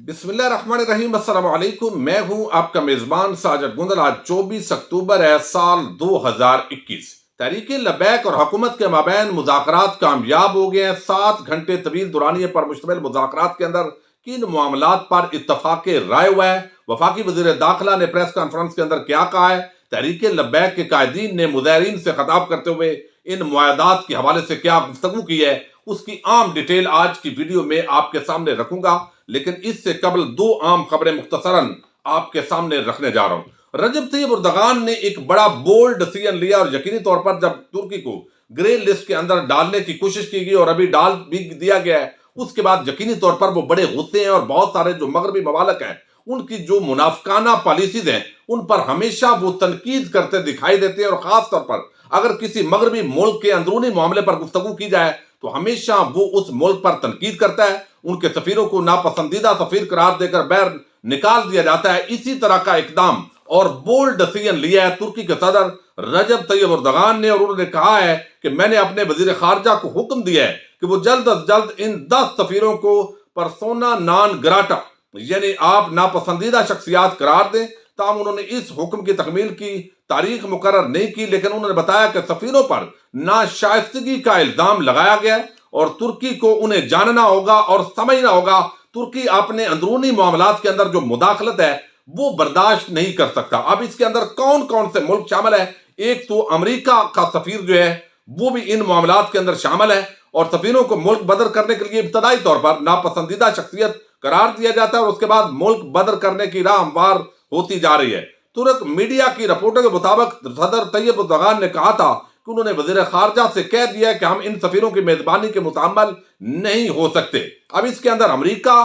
بسم اللہ الرحمن الرحیم۔ السلام علیکم، میں ہوں آپ کا میزبان ساجد گندل۔ آج 24 اکتوبر ہے، سال 2021۔ تحریک لبیک اور حکومت کے مابین مذاکرات کامیاب ہو گئے ہیں۔ 7 گھنٹے طویل دورانیے پر مشتمل مذاکرات کے اندر کن معاملات پر اتفاق رائے ہوا ہے؟ وفاقی وزیر داخلہ نے پریس کانفرنس کے اندر کیا کہا ہے؟ تحریک لبیک کے قائدین نے مظاہرین سے خطاب کرتے ہوئے ان معاہدات کے حوالے سے کیا گفتگو کی ہے، اس کی عام ڈیٹیل آج کی ویڈیو میں آپ کے سامنے رکھوں گا۔ لیکن اس سے قبل 2 عام خبریں مختصراً آپ کے سامنے رکھنے جا رہا ہوں۔ رجب طیب اردغان نے ایک بڑا بولڈ ڈیسیژن لیا، اور یقینی طور پر جب ترکی کو گرے لسٹ کے اندر ڈالنے کی کوشش کی گئی اور ابھی ڈال بھی دیا گیا ہے، اس کے بعد یقینی طور پر وہ بڑے غصے ہیں، اور بہت سارے جو مغربی ممالک ہیں ان کی جو منافقانہ پالیسیز ہیں ان پر ہمیشہ وہ تنقید کرتے دکھائی دیتے ہیں، اور خاص طور پر اگر کسی مغربی ملک کے اندرونی معاملے پر گفتگو کی جائے تو ہمیشہ وہ اس ملک پر تنقید کرتا ہے، ان کے سفیروں کو ناپسندیدہ سفیر قرار دے کر باہر نکال دیا جاتا ہے۔ اسی طرح کا اقدام اور بولڈ ڈیسیژن لیا ہے ترکی کے صدر رجب طیب اردغان نے، اور انہوں نے کہا ہے کہ میں نے اپنے وزیر خارجہ کو حکم دیا ہے کہ وہ جلد از جلد ان 10 سفیروں کو پرسونا نان گراٹا یعنی آپ ناپسندیدہ شخصیات قرار دیں۔ تاہم انہوں نے اس حکم کی تکمیل کی تاریخ مقرر نہیں کی، لیکن انہوں نے بتایا کہ سفیروں پر ناشائستگی کا الزام لگایا گیا ہے اور ترکی کو انہیں جاننا ہوگا اور سمجھنا ہوگا ترکی اپنے اندرونی معاملات کے اندر جو مداخلت ہے وہ برداشت نہیں کر سکتا۔ اب اس کے اندر کون کون سے ملک شامل ہے؟ ایک تو امریکہ کا سفیر جو ہے وہ بھی ان معاملات کے اندر شامل ہے، اور سفیروں کو ملک بدر کرنے کے لیے ابتدائی طور پر ناپسندیدہ شخصیت قرار دیا جاتا ہے، اور اس کے بعد ملک بدر کرنے کی راہ ہموار ہوتی جا رہی ہے۔ ترک میڈیا کی رپورٹوں کے مطابق صدر طیب اردغان نے کہا تھا کہ انہوں نے وزیر خارجہ سے کہہ دیا کہ ہم ان سفیروں کی میزبانی کے متحمل نہیں ہو سکتے۔ اب اس کے اندر America,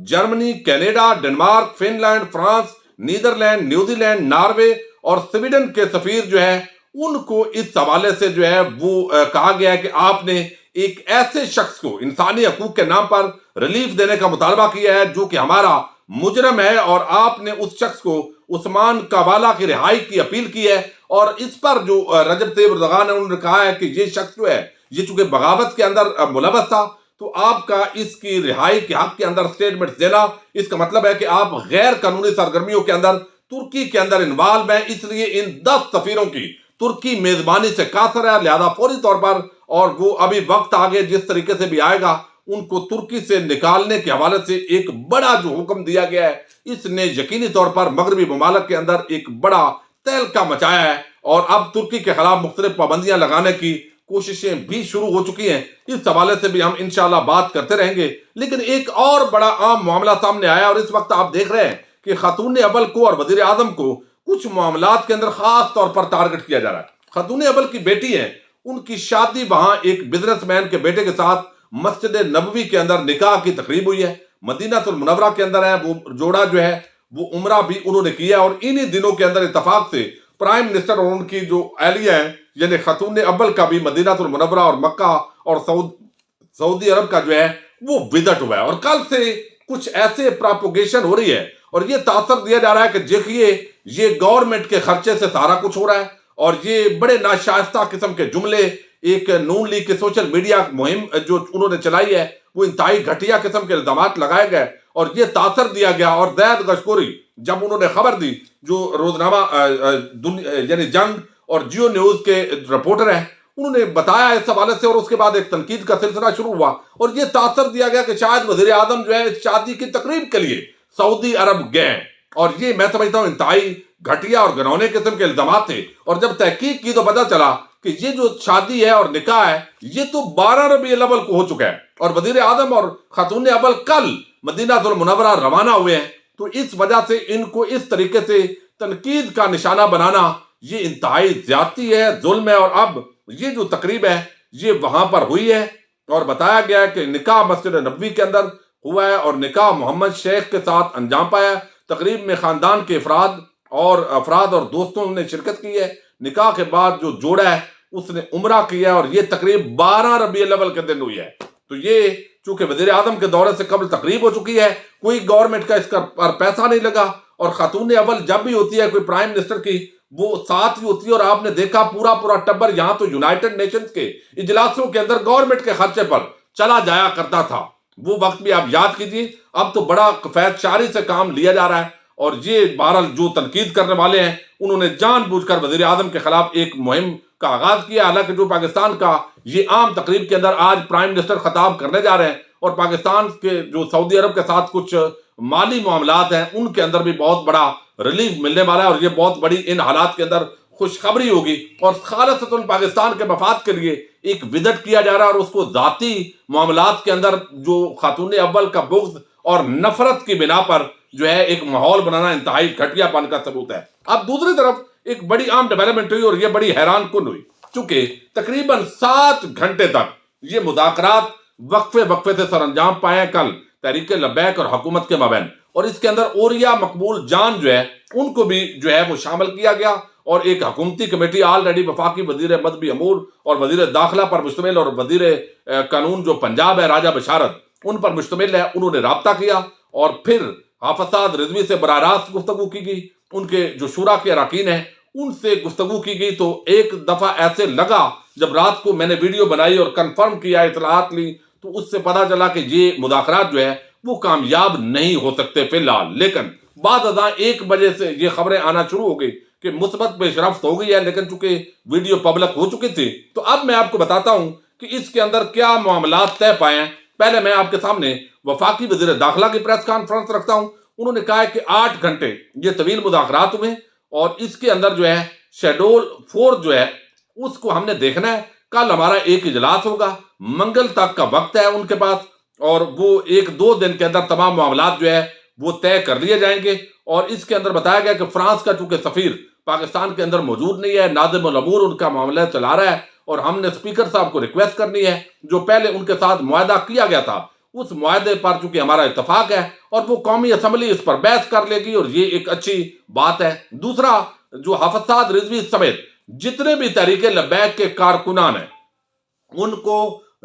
Germany, Canada, Denmark, Finland, France, Netherlands, New Zealand, Norway اور سویڈن کے سفیر جو ہے ان کو اس حوالے سے جو ہے وہ کہا گیا ہے کہ آپ نے ایک ایسے شخص کو انسانی حقوق کے نام پر ریلیف دینے کا مطالبہ کیا ہے جو کہ ہمارا مجرم ہے، اور آپ نے اس شخص کو عثمان کاوالا کی رہائی کی اپیل کی ہے۔ اور اس پر جو رجب طیب اردغان نے انہوں نے کہا ہے کہ یہ شخص جو ہے یہ چونکہ بغاوت کے اندر ملوث تھا، تو آپ کا اس کی رہائی کے حق کے اندر سٹیٹمنٹ دینا، اس کا مطلب ہے کہ آپ غیر قانونی سرگرمیوں کے اندر ترکی کے اندر انوالو ہیں، اس لیے ان 10 سفیروں کی ترکی میزبانی سے قاصر ہے، لہذا فوری طور پر، اور وہ ابھی وقت آگے جس طریقے سے بھی آئے گا ان کو ترکی سے نکالنے کے حوالے سے ایک بڑا جو حکم دیا گیا ہے، اس نے یقینی طور پر مغربی ممالک کے اندر ایک بڑا تہلکہ مچایا ہے، اور اب ترکی کے خلاف مختلف پابندیاں لگانے کی کوششیں بھی شروع ہو چکی ہیں۔ اس حوالے سے بھی ہم انشاءاللہ بات کرتے رہیں گے، لیکن ایک اور بڑا عام معاملہ سامنے آیا، اور اس وقت آپ دیکھ رہے ہیں کہ خاتون اول کو اور وزیر اعظم کو کچھ معاملات کے اندر خاص طور پر ٹارگٹ کیا جا رہا ہے۔ خاتون اول کی بیٹی ہے، ان کی شادی وہاں ایک بزنس مین کے بیٹے کے ساتھ مسجد نبوی کے اندر نکاح کی تقریب ہوئی ہے، مدینہ المنورہ کے اندر ہے، وہ جوڑا جو ہے وہ عمرہ بھی انہوں نے کیا، اور انہی دنوں کے اندر اتفاق سے پرائم منسٹر اور ان کی جو اہلیہ ہیں یعنی خاتون اول کا بھی مدینہ المنورہ اور مکہ اور سعودی عرب کا جو ہے وہ وزٹ ہوا ہے، اور کل سے کچھ ایسے پراپوگیشن ہو رہی ہے اور یہ تاثر دیا جا رہا ہے کہ دیکھیے یہ گورنمنٹ کے خرچے سے سارا کچھ ہو رہا ہے، اور یہ بڑے ناشائستہ قسم کے جملے ایک نون لیگ کے سوشل میڈیا مہم جو انہوں نے چلائی ہے وہ انتہائی گھٹیا قسم کے الزامات لگائے گئے، اور یہ تاثر دیا گیا۔ اور زید گشکوری جب انہوں نے خبر دی، جو روزنامہ یعنی جنگ اور جیو نیوز کے رپورٹر ہیں، انہوں نے بتایا اس حوالے سے، اور اس کے بعد ایک تنقید کا سلسلہ شروع ہوا، اور یہ تاثر دیا گیا کہ شاید وزیر اعظم جو ہے اس شادی کی تقریب کے لیے سعودی عرب گئے، اور یہ میں سمجھتا ہوں انتہائی گھٹیا اور گھنونے قسم کے الزامات تھے۔ اور جب تحقیق کی تو پتہ چلا کہ یہ جو شادی ہے اور نکاح ہے یہ تو 12 ربیع الاول کو ہو چکا ہے، اور وزیر اعظم اور خاتون اول کل مدینہ المنورہ روانہ ہوئے ہیں۔ تو اس وجہ سے ان کو اس طریقے سے تنقید کا نشانہ بنانا یہ انتہائی زیادتی ہے، ظلم ہے۔ اور اب یہ جو تقریب ہے یہ وہاں پر ہوئی ہے، اور بتایا گیا ہے کہ نکاح مسجد نبوی کے اندر ہوا ہے، اور نکاح محمد شیخ کے ساتھ انجام پایا ہے۔ تقریب میں خاندان کے افراد اور دوستوں نے شرکت کی ہے۔ نکاح کے بعد جو جوڑا ہے اس نے عمرہ کیا ہے، اور یہ تقریب 12 ربیع الاول کے دن ہوئی ہے۔ تو یہ چونکہ وزیر اعظم کے دورے سے قبل تقریب ہو چکی ہے، کوئی گورنمنٹ کا اس پر پیسہ نہیں لگا، اور خاتون اول جب بھی ہوتی ہے کوئی پرائم منسٹر کی وہ ساتھ ہی ہوتی ہے، اور آپ نے دیکھا پورا ٹبر یہاں تو یونائٹڈ نیشنز کے اجلاسوں کے اندر گورنمنٹ کے خرچے پر چلا جایا کرتا تھا۔ وہ وقت بھی آپ یاد کیجیے. اب تو بڑا کفایت شعری سے کام لیا جا رہا ہے، اور یہ بہرحال جو تنقید کرنے والے ہیں انہوں نے جان بوجھ کر وزیر اعظم کے خلاف ایک مہم کا آغاز کیا. حالانکہ جو پاکستان کا یہ عام تقریب کے اندر آج پرائم منسٹر خطاب کرنے جا رہے ہیں، اور پاکستان کے جو سعودی عرب کے ساتھ کچھ مالی معاملات ہیں ان کے اندر بھی بہت بڑا ریلیف ملنے والا ہے، اور یہ بہت بڑی ان حالات کے اندر خوشخبری ہوگی. اور خالصتاً پاکستان کے مفاد کے لیے ایک وزٹ کیا جا رہا ہے، اور اس کو ذاتی معاملات کے اندر جو خاتون اول کا بغض اور نفرت کی بنا پر جو ہے ایک ماحول بنانا انتہائی گھٹیا پن کا ثبوت ہے. اب دوسری طرف ایک بڑی عام ڈیولپمنٹ ہوئی، اور یہ بڑی حیران کن ہوئی، چونکہ تقریباً 7 گھنٹے تک یہ مذاکرات وقفے سے سر انجام پائے ہیں کل تحریک لبیک اور حکومت کے مابین. اور اس کے اندر اوریا مقبول جان جو ہے ان کو بھی جو ہے وہ شامل کیا گیا، اور ایک حکومتی کمیٹی آلریڈی وفاقی وزیر مذہبی امور اور وزیر داخلہ پر مشتمل، اور وزیر قانون جو پنجاب ہے راجہ بشارت ان پر مشتمل ہے، انہوں نے رابطہ کیا، اور پھر حافظ سعد رضوی سے براہ راست گفتگو کی گئی. ان کے جو شورا کے اراکین ہیں ان سے گفتگو کی گئی. تو ایک دفعہ ایسے لگا جب رات کو میں نے ویڈیو بنائی اور کنفرم کیا، اطلاعات لی، تو اس سے پتا چلا کہ یہ مذاکرات جو ہے وہ کامیاب نہیں ہو سکتے فی الحال. لیکن بعد ازاں 1 بجے سے یہ خبریں آنا شروع ہو گئی کہ مثبت پیش رفت ہو گئی ہے، لیکن چونکہ ویڈیو پبلک ہو چکی تھی تو اب میں آپ کو بتاتا ہوں کہ اس کے اندر کیا معاملات طے پائے ہیں. پہلے میں آپ کے سامنے وفاقی وزیر داخلہ کی پریس کانفرنس رکھتا ہوں. انہوں نے کہا ہے کہ 8 گھنٹے یہ طویل مذاکرات ہوئے، اور اس کے اندر جو ہے شیڈول 4 جو ہے اس کو ہم نے دیکھنا ہے. کل ہمارا ایک اجلاس ہوگا، منگل تک کا وقت ہے ان کے پاس، اور وہ 1-2 دن کے اندر تمام معاملات جو ہے وہ طے کر لیے جائیں گے. اور اس کے اندر بتایا گیا کہ فرانس کا چونکہ سفیر پاکستان کے اندر موجود نہیں ہے، ناظم الامور ان کا معاملہ چلا رہا ہے، اور ہم نے اسپیکر صاحب کو ریکویسٹ کرنی ہے جو پہلے ان کے ساتھ معاہدہ کیا گیا تھا اس معاہدے پر چونکہ ہمارا اتفاق ہے، اور وہ قومی اسمبلی اس پر بحث کر لے گی، اور یہ ایک اچھی بات ہے. دوسرا، جو حافظ سعد رضوی سمیت جتنے بھی تحریک لبیک کے کارکنان ہیں ان کو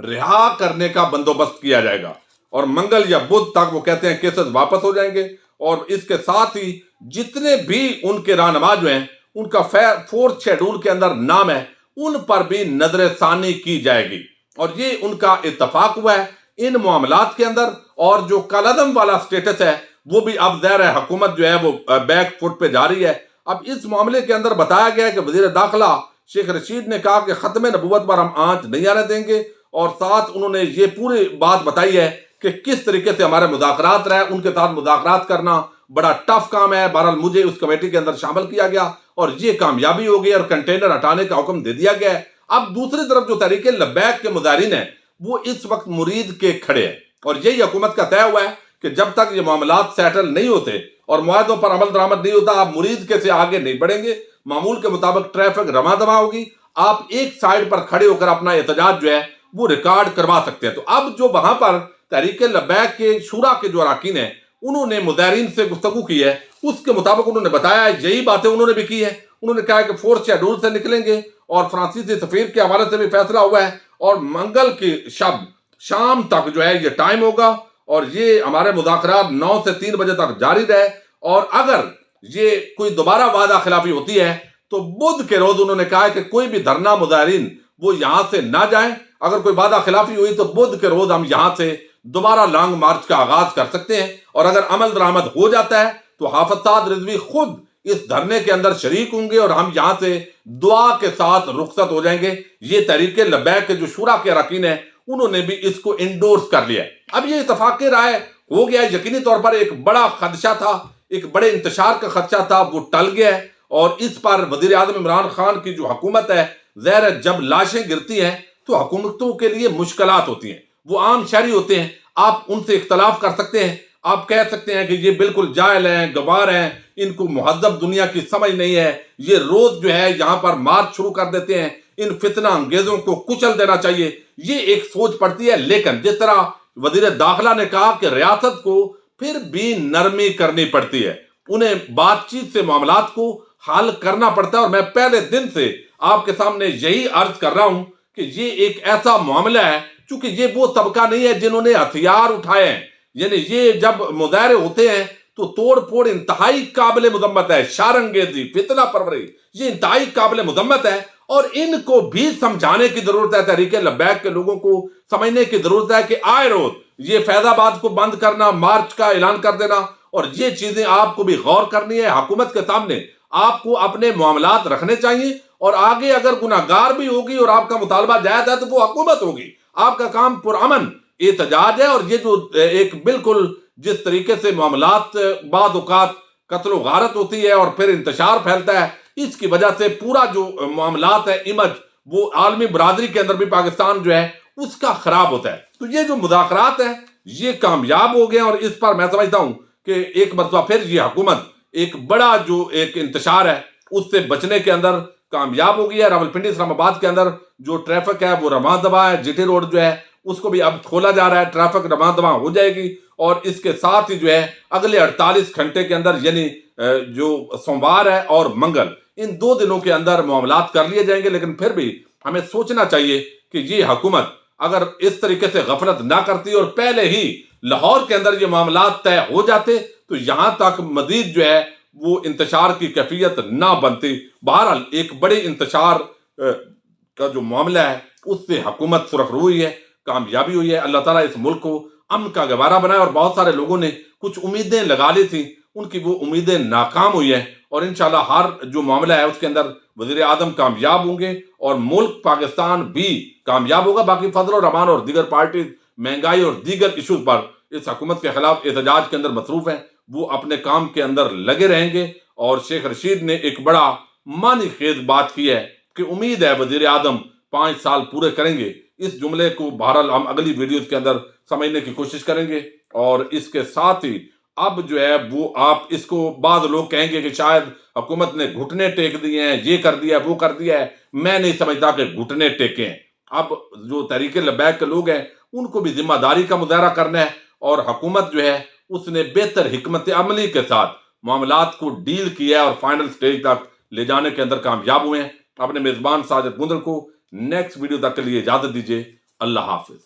رہا کرنے کا بندوبست کیا جائے گا، اور منگل یا بدھ تک وہ کہتے ہیں کیسز واپس ہو جائیں گے. اور اس کے ساتھ ہی جتنے بھی ان کے رہنما جو ہیں ان کا 4th شیڈول کے اندر نام ہے ان پر بھی نظر ثانی کی جائے گی. اور یہ ان کا اتفاق ہوا ہے ان معاملات کے اندر. اور جو کالعدم والا سٹیٹس ہے وہ بھی اب ظاہر ہے حکومت جو ہے وہ بیک فٹ پہ جا رہی ہے. اب اس معاملے کے اندر بتایا گیا ہے کہ وزیر داخلہ شیخ رشید نے کہا کہ ختم نبوت پر ہم آنچ نہیں آنے دیں گے، اور ساتھ انہوں نے یہ پوری بات بتائی ہے کہ کس طریقے سے ہمارے مذاکرات رہے. ان کے ساتھ مذاکرات کرنا بڑا ٹف کام ہے. بہرحال مجھے اس کمیٹی کے اندر شامل کیا گیا اور یہ کامیابی ہو گئی، اور کنٹینر ہٹانے کا حکم دے دیا گیا ہے. اب دوسری طرف جو تحریک لبیک کے مظاہرین ہیں وہ اس وقت مرید کے کھڑے ہیں، اور یہی حکومت کا طے ہوا ہے کہ جب تک یہ معاملات سیٹل نہیں ہوتے اور معاہدوں پر عمل درآمد نہیں ہوتا آپ مرید کے سے آگے نہیں بڑھیں گے. معمول کے مطابق ٹریفک رواں دواں ہوگی، آپ ایک سائیڈ پر کھڑے ہو کر اپنا احتجاج جو ہے وہ ریکارڈ کروا سکتے ہیں. تو اب جو وہاں پر تحریک لبیک کے شورا کے جو اراکین ہیں انہوں نے مظاہرین سے گفتگو کی ہے، اس کے مطابق انہوں نے بتایا یہی باتیں انہوں نے بھی کی ہے. انہوں نے کہا کہ 4th شیڈول سے نکلیں گے، اور فرانسیسی سفیر کے حوالے سے بھی فیصلہ ہوا ہے، اور منگل کی شام تک جو ہے یہ ٹائم ہوگا، اور یہ ہمارے مذاکرات 9 سے 3 بجے تک جاری رہے. اور اگر یہ کوئی دوبارہ وعدہ خلافی ہوتی ہے تو بدھ کے روز انہوں نے کہا ہے کہ کوئی بھی دھرنا مظاہرین وہ یہاں سے نہ جائیں. اگر کوئی وعدہ خلافی ہوئی تو بدھ کے روز ہم یہاں سے دوبارہ لانگ مارچ کا آغاز کر سکتے ہیں، اور اگر عمل درآمد ہو جاتا ہے تو حافظ سعد رضوی خود اس دھرنے کے اندر شریک ہوں گے، اور ہم یہاں سے دعا کے ساتھ رخصت ہو جائیں گے. یہ تحریک لبیک کے جو شورا کے اراکین ہیں انہوں نے بھی اس کو انڈورس کر لیا. اب یہ اتفاق رائے ہو گیا. یقینی طور پر ایک بڑا خدشہ تھا، ایک بڑے انتشار کا خدشہ تھا، وہ ٹل گیا ہے. اور اس پر وزیر اعظم عمران خان کی جو حکومت ہے، ظاہر ہے جب لاشیں گرتی ہیں تو حکومتوں کے لیے مشکلات ہوتی ہیں. وہ عام شہری ہوتے ہیں، آپ ان سے اختلاف کر سکتے ہیں، آپ کہہ سکتے ہیں کہ یہ بالکل جاہل ہیں، گوار ہیں، ان کو مہذب دنیا کی سمجھ نہیں ہے، یہ روز جو ہے یہاں پر مارچ شروع کر دیتے ہیں، ان فتنہ انگیزوں کو کچل دینا چاہیے، یہ ایک سوچ پڑتی ہے. لیکن جس طرح وزیر داخلہ نے کہا کہ ریاست کو پھر بھی نرمی کرنی پڑتی ہے، انہیں بات چیت سے معاملات کو حل کرنا پڑتا ہے. اور میں پہلے دن سے آپ کے سامنے یہی عرض کر رہا ہوں کہ یہ ایک ایسا معاملہ ہے چونکہ یہ وہ طبقہ نہیں ہے جنہوں نے ہتھیار اٹھائے ہیں. یعنی یہ جب مظاہرے ہوتے ہیں تو توڑ پھوڑ انتہائی قابل مذمت ہے، شارنگیزی، فتنہ پروری، یہ انتہائی قابل مذمت ہے. اور ان کو بھی سمجھانے کی ضرورت ہے، تحریک لبیک کے لوگوں کو سمجھنے کی ضرورت ہے کہ آئے روز یہ فیض آباد کو بند کرنا، مارچ کا اعلان کر دینا، اور یہ چیزیں آپ کو بھی غور کرنی ہے. حکومت کے سامنے آپ کو اپنے معاملات رکھنے چاہیے، اور آگے اگر گناہگار بھی ہوگی اور آپ کا مطالبہ جائز ہے تو وہ حکومت ہوگی. آپ کا کام پرامن احتجاج ہے. اور یہ جو ایک بالکل جس طریقے سے معاملات بعض اوقات قتل و غارت ہوتی ہے اور پھر انتشار پھیلتا ہے، اس کی وجہ سے پورا جو معاملات ہے امیج وہ عالمی برادری کے اندر بھی پاکستان جو ہے اس کا خراب ہوتا ہے. تو یہ جو مذاکرات ہیں یہ کامیاب ہو گئے، اور اس پر میں سمجھتا ہوں کہ ایک مرتبہ پھر یہ حکومت ایک بڑا جو ایک انتشار ہے اس سے بچنے کے اندر کامیاب ہو گئی ہے. راولپنڈی اسلام آباد کے اندر جو ٹریفک ہے وہ رواں دواں ہے. جی ٹی روڈ جو ہے اس کو بھی اب کھولا جا رہا ہے، ٹریفک رواں دواں ہو جائے گی. اور اس کے ساتھ ہی جو ہے اگلے 48 گھنٹے کے اندر، یعنی جو سوموار ہے اور منگل، ان 2 دنوں کے اندر معاملات کر لیے جائیں گے. لیکن پھر بھی ہمیں سوچنا چاہیے کہ یہ حکومت اگر اس طریقے سے غفلت نہ کرتی اور پہلے ہی لاہور کے اندر یہ معاملات طے ہو جاتے تو یہاں تک مزید جو ہے وہ انتشار کی کیفیت نہ بنتی. بہرحال ایک بڑے انتشار کا جو معاملہ ہے اس سے حکومت سرخ ہوئی ہے، کامیابی ہوئی ہے. اللہ تعالیٰ اس ملک کو امن کا گہوارہ بنائے. اور بہت سارے لوگوں نے کچھ امیدیں لگا لی تھیں، ان کی وہ امیدیں ناکام ہوئی ہیں، اور انشاءاللہ ہر جو معاملہ ہے اس کے اندر وزیر اعظم کامیاب ہوں گے اور ملک پاکستان بھی کامیاب ہوگا. باقی فضل الرحمان اور دیگر پارٹیز مہنگائی اور دیگر ایشوز پر اس حکومت کے خلاف احتجاج کے اندر مصروف ہیں، وہ اپنے کام کے اندر لگے رہیں گے. اور شیخ رشید نے ایک بڑا معنی خیز بات کی ہے کہ امید ہے وزیر اعظم 5 سال پورے کریں گے. اس جملے کو بہرحال ہم اگلی ویڈیوز کے اندر سمجھنے کی کوشش کریں گے. اور اس کے ساتھ ہی اب جو ہے وہ آپ اس کو، بعض لوگ کہیں گے کہ شاید حکومت نے گھٹنے ٹیک دیے ہیں، یہ کر دیا ہے وہ کر دیا ہے. میں نہیں سمجھتا کہ گھٹنے ٹیکے ہیں. اب جو تحریک لبیک کے لوگ ہیں ان کو بھی ذمہ داری کا مظاہرہ کرنا ہے، اور حکومت جو ہے اس نے بہتر حکمت عملی کے ساتھ معاملات کو ڈیل کیا ہے اور فائنل سٹیج تک لے جانے کے اندر کامیاب ہوئے ہیں. اپنے میزبان ساجد گندل کو نیکسٹ ویڈیو تک کے لیے اجازت دیجیے. اللہ حافظ.